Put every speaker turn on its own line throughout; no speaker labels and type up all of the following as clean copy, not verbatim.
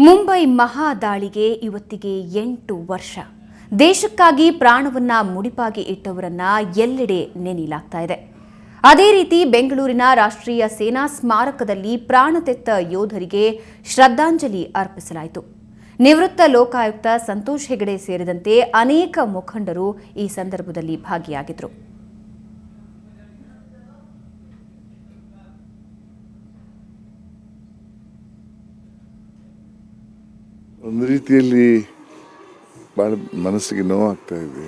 ಮುಂಬೈ ಮಹಾದಾಳಿಗೆ ಇವತ್ತಿಗೆ 8 ವರ್ಷ. ದೇಶಕ್ಕಾಗಿ ಪ್ರಾಣವನ್ನ ಮುಡಿಪಾಗಿ ಇಟ್ಟವರನ್ನ ಎಲ್ಲೆಡೆ ನೆನೆಯಲಾಗ್ತಾ ಇದೆ. ಅದೇ ರೀತಿ ಬೆಂಗಳೂರಿನ ರಾಷ್ಟ್ರೀಯ ಸೇನಾ ಸ್ಮಾರಕದಲ್ಲಿ ಪ್ರಾಣತೆತ್ತ ಯೋಧರಿಗೆ ಶ್ರದ್ಧಾಂಜಲಿ ಅರ್ಪಿಸಲಾಯಿತು. ನಿವೃತ್ತ ಲೋಕಾಯುಕ್ತ ಸಂತೋಷ್ ಹೆಗಡೆ ಸೇರಿದಂತೆ ಅನೇಕ ಮುಖಂಡರು ಈ ಸಂದರ್ಭದಲ್ಲಿ ಭಾಗಿಯಾಗಿದ್ದರು.
ಒಂದು ರೀತಿಯಲ್ಲಿ ಭಾಳ ಮನಸ್ಸಿಗೆ ನೋವಾಗ್ತಾ ಇದೆ.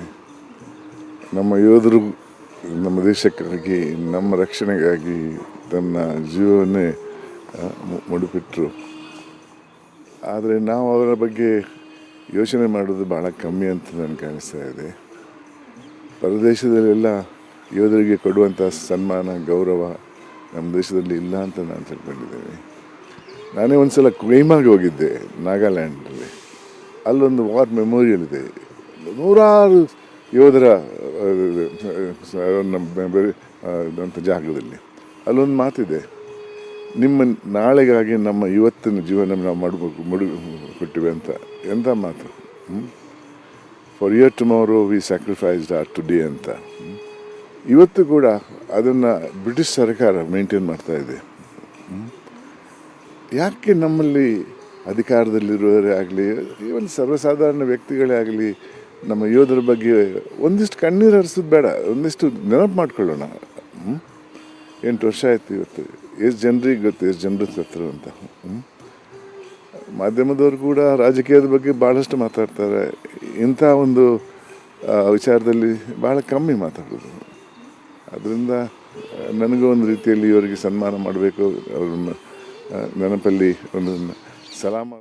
ನಮ್ಮ ಯೋಧರು ನಮ್ಮ ದೇಶಕ್ಕಾಗಿ ನಮ್ಮ ರಕ್ಷಣೆಗಾಗಿ ತನ್ನ ಜೀವವನ್ನೇ ಮುಡಿಪಿಟ್ಟರು. ಆದರೆ ನಾವು ಅವರ ಬಗ್ಗೆ ಯೋಚನೆ ಮಾಡೋದು ಭಾಳ ಕಮ್ಮಿ ಅಂತ ನನಗೆ ಕಾಣಿಸ್ತಾ ಇದೆ. ಪರದೇಶದಲ್ಲೆಲ್ಲ ಯೋಧರಿಗೆ ಕೊಡುವಂಥ ಸನ್ಮಾನ ಗೌರವ ನಮ್ಮ ದೇಶದಲ್ಲಿ ಇಲ್ಲ ಅಂತ ನಾನು ತಿಳ್ಕೊಂಡಿದ್ದೇನೆ. ನಾನೇ ಒಂದು ಸಲ ಕೊಹಿಮಾಗೆ ಹೋಗಿದ್ದೆ, ನಾಗಾಲ್ಯಾಂಡಲ್ಲಿ. ಅಲ್ಲೊಂದು ವಾರ್ ಮೆಮೋರಿಯಲ್ ಇದೆ. ನೂರಾರು ಯೋಧರ ಅಂತ ಜಾಗದಲ್ಲಿ ಅಲ್ಲೊಂದು ಮಾತಿದೆ, ನಿಮ್ಮ ನಾಳೆಗಾಗಿ ನಮ್ಮ ಇವತ್ತಿನ ಜೀವನ ನಾವು ಕೊಟ್ಟಿವೆ ಅಂತ. ಎಂಥ ಮಾತು! For your tomorrow we sacrificed our today ಅಂತ. ಇವತ್ತು ಕೂಡ ಅದನ್ನು ಬ್ರಿಟಿಷ್ ಸರ್ಕಾರ ಮೇಂಟೈನ್ ಮಾಡ್ತಾ ಇದೆ. ಯಾಕೆ ನಮ್ಮಲ್ಲಿ ಅಧಿಕಾರದಲ್ಲಿರುವವರೇ ಆಗಲಿ, ಈವನ್ ಸರ್ವಸಾಧಾರಣ ವ್ಯಕ್ತಿಗಳೇ ಆಗಲಿ ನಮ್ಮ ಯೋಧರ ಬಗ್ಗೆ ಒಂದಿಷ್ಟು ಕಣ್ಣೀರು ಹರಿಸೋದು ಬೇಡ, ಒಂದಿಷ್ಟು ನೆನಪು ಮಾಡ್ಕೊಳ್ಳೋಣ. 8 ವರ್ಷ ಆಯಿತು. ಇವತ್ತು ಎಷ್ಟು ಜನರಿಗೆ ಗೊತ್ತು, ಎಷ್ಟು ಜನರು ಸತ್ತರು ಅಂತ. ಮಾಧ್ಯಮದವರು ಕೂಡ ರಾಜಕೀಯದ ಬಗ್ಗೆ ಭಾಳಷ್ಟು ಮಾತಾಡ್ತಾರೆ. ಇಂಥ ಒಂದು ವಿಚಾರದಲ್ಲಿ ಭಾಳ ಕಮ್ಮಿ ಮಾತಾಡೋದು. ಅದರಿಂದ ನನಗೂ ಒಂದು ರೀತಿಯಲ್ಲಿ ಇವರಿಗೆ ಸನ್ಮಾನ ಮಾಡಬೇಕು, ಅವ್ರನ್ನ ನೆನಪಲ್ಲಿ ಒಂದು ಸಲಾಮ